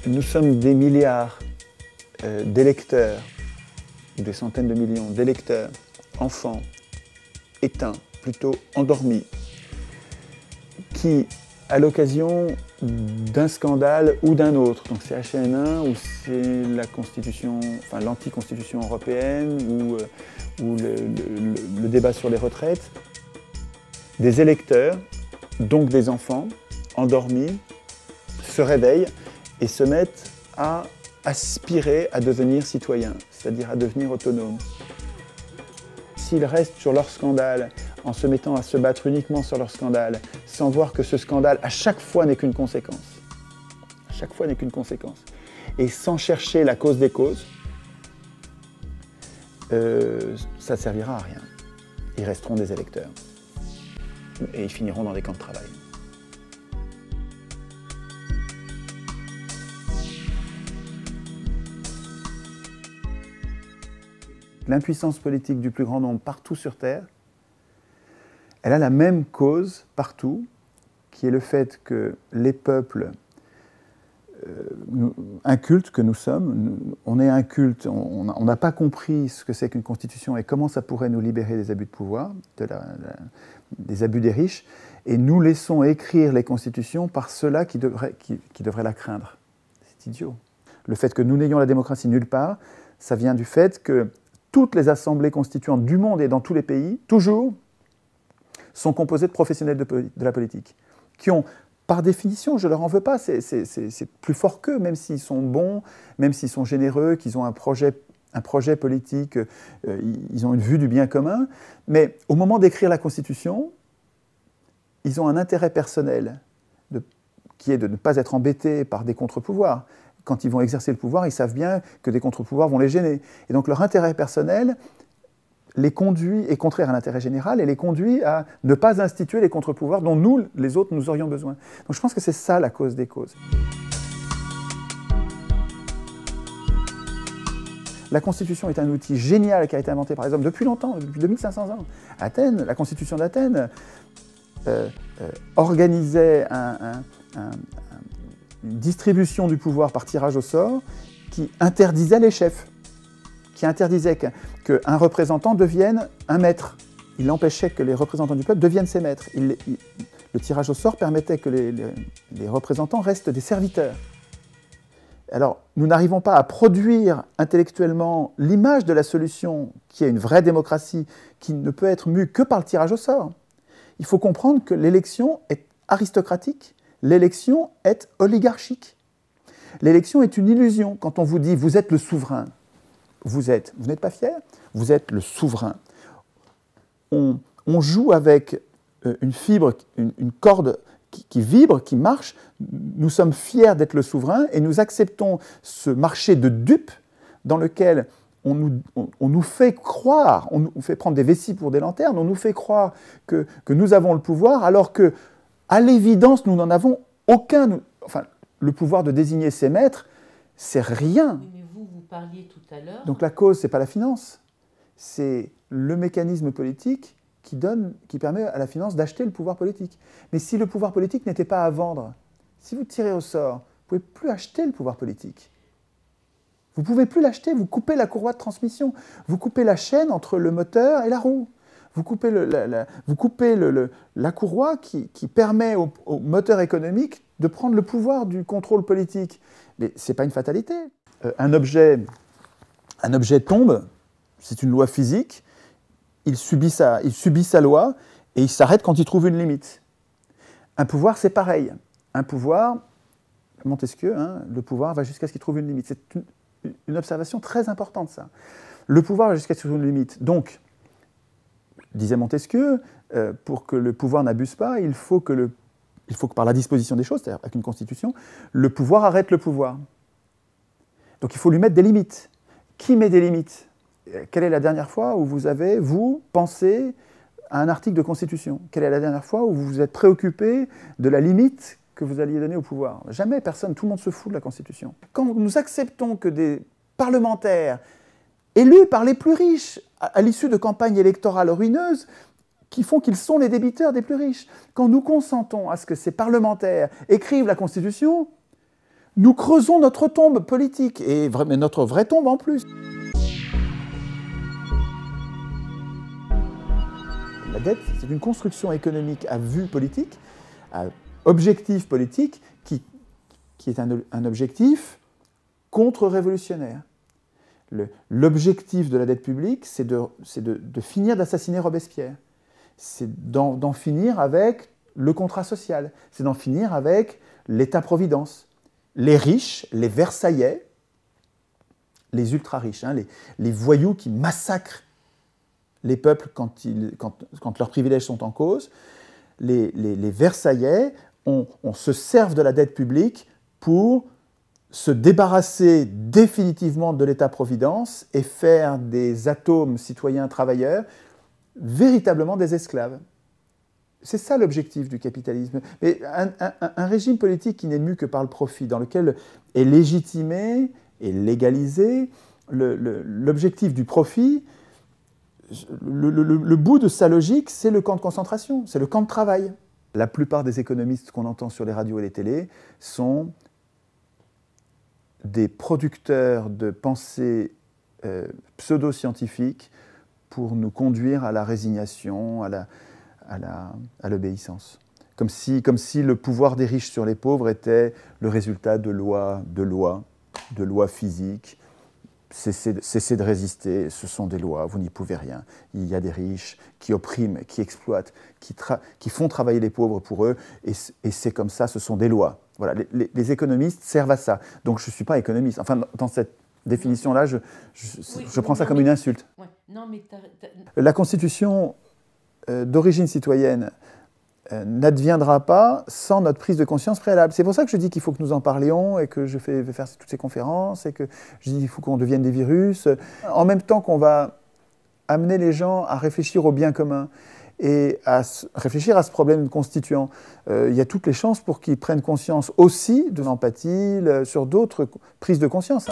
Nous sommes des milliards d'électeurs, des centaines de millions d'électeurs, enfants, éteints, plutôt endormis, qui, à l'occasion d'un scandale ou d'un autre, donc c'est HN1 ou c'est la constitution, enfin l'anti-constitution européenne ou le débat sur les retraites, des électeurs, donc des enfants, endormis, se réveillent et se mettent à aspirer à devenir citoyens, c'est-à-dire à devenir autonomes. S'ils restent sur leur scandale, en se mettant à se battre uniquement sur leur scandale, sans voir que ce scandale, à chaque fois, n'est qu'une conséquence. À chaque fois n'est qu'une conséquence. Et sans chercher la cause des causes, ça ne servira à rien. Ils resteront des électeurs. Et ils finiront dans des camps de travail. L'impuissance politique du plus grand nombre partout sur Terre, elle a la même cause partout, qui est le fait que les peuples incultes que nous sommes, on est incultes, on n'a pas compris ce que c'est qu'une constitution et comment ça pourrait nous libérer des abus de pouvoir, des abus des riches, et nous laissons écrire les constitutions par ceux-là qui devraient la craindre. C'est idiot. Le fait que nous n'ayons la démocratie nulle part, ça vient du fait que toutes les assemblées constituantes du monde et dans tous les pays, toujours, sont composées de professionnels de la politique, qui ont, par définition, je ne leur en veux pas, c'est plus fort qu'eux, même s'ils sont bons, même s'ils sont généreux, qu'ils ont un projet politique, ils ont une vue du bien commun, mais au moment d'écrire la Constitution, ils ont un intérêt personnel, qui est de ne pas être embêtés par des contre-pouvoirs. Quand ils vont exercer le pouvoir, ils savent bien que des contre-pouvoirs vont les gêner. Et donc leur intérêt personnel les conduit, est contraire à l'intérêt général, et les conduit à ne pas instituer les contre-pouvoirs dont nous, les autres, nous aurions besoin. Donc je pense que c'est ça la cause des causes. La Constitution est un outil génial qui a été inventé, par exemple, depuis longtemps, depuis 2500 ans. Athènes, la Constitution d'Athènes organisait une distribution du pouvoir par tirage au sort qui interdisait les chefs, qui interdisait qu'un représentant devienne un maître. Il empêchait que les représentants du peuple deviennent ses maîtres. Le tirage au sort permettait que les représentants restent des serviteurs. Alors, nous n'arrivons pas à produire intellectuellement l'image de la solution qui est une vraie démocratie, qui ne peut être mue que par le tirage au sort. Il faut comprendre que l'élection est aristocratique, l'élection est oligarchique. L'élection est une illusion. Quand on vous dit « vous êtes le souverain », vous n'êtes pas fier, vous êtes le souverain. On joue avec une fibre, une corde qui vibre, qui marche. Nous sommes fiers d'être le souverain et nous acceptons ce marché de dupes dans lequel on nous fait croire, on nous fait prendre des vessies pour des lanternes, on nous fait croire que nous avons le pouvoir, alors que, à l'évidence, nous n'en avons aucun. Enfin, le pouvoir de désigner ses maîtres, c'est rien. Mais vous parliez tout à l'heure. Donc la cause, ce n'est pas la finance, c'est le mécanisme politique qui permet à la finance d'acheter le pouvoir politique. Mais si le pouvoir politique n'était pas à vendre, si vous tirez au sort, vous ne pouvez plus acheter le pouvoir politique. Vous ne pouvez plus l'acheter, vous coupez la courroie de transmission, vous coupez la chaîne entre le moteur et la roue. Vous coupez la courroie qui permet au moteur économique de prendre le pouvoir du contrôle politique. Mais ce n'est pas une fatalité. Un objet tombe, c'est une loi physique, il subit sa loi et il s'arrête quand il trouve une limite. Un pouvoir, c'est pareil. Un pouvoir, Montesquieu, le pouvoir va jusqu'à ce qu'il trouve une limite. C'est une observation très importante, ça. Le pouvoir va jusqu'à ce qu'il trouve une limite. Donc, disait Montesquieu, pour que le pouvoir n'abuse pas, il faut que par la disposition des choses, c'est-à-dire avec une constitution, le pouvoir arrête le pouvoir. Donc il faut lui mettre des limites. Qui met des limites ? Quelle est la dernière fois où vous avez, pensé à un article de constitution ? Quelle est la dernière fois où vous vous êtes préoccupé de la limite que vous alliez donner au pouvoir ? Jamais, personne, tout le monde se fout de la constitution. Quand nous acceptons que des parlementaires élus par les plus riches, à l'issue de campagnes électorales ruineuses, qui font qu'ils sont les débiteurs des plus riches, quand nous consentons à ce que ces parlementaires écrivent la Constitution, nous creusons notre tombe politique, et mais notre vraie tombe en plus. La dette, c'est une construction économique à vue politique, à objectif politique, qui est un objectif contre-révolutionnaire. L'objectif de la dette publique, c'est de finir d'assassiner Robespierre. C'est d'en finir avec le contrat social. C'est d'en finir avec l'État-providence. Les riches, les Versaillais, les ultra-riches, hein, les voyous qui massacrent les peuples quand leurs privilèges sont en cause, les Versaillais, on se servent de la dette publique pour se débarrasser définitivement de l'État-providence et faire des atomes citoyens travailleurs véritablement des esclaves. C'est ça l'objectif du capitalisme. Mais un régime politique qui n'est mu que par le profit, dans lequel est légitimé et légalisé l'objectif du profit, le bout de sa logique, c'est le camp de concentration, c'est le camp de travail. La plupart des économistes qu'on entend sur les radios et les télés sont des producteurs de pensée pseudo-scientifiques pour nous conduire à la résignation, à l'obéissance. Comme si le pouvoir des riches sur les pauvres était le résultat de lois physiques. Cessez de résister, ce sont des lois, vous n'y pouvez rien. Il y a des riches qui oppriment, qui exploitent, qui font travailler les pauvres pour eux, et c'est comme ça, ce sont des lois. Voilà, les économistes servent à ça. Donc je ne suis pas économiste. Enfin, dans cette définition-là, je prends ça comme une insulte. Ouais. Non, mais La Constitution d'origine citoyenne n'adviendra pas sans notre prise de conscience préalable. C'est pour ça que je dis qu'il faut que nous en parlions et que je vais faire toutes ces conférences et que je dis qu'il faut qu'on devienne des virus. En même temps qu'on va amener les gens à réfléchir au bien commun et à réfléchir à ce problème constituant, il y a toutes les chances pour qu'ils prennent conscience aussi de l'empathie, sur d'autres prises de conscience.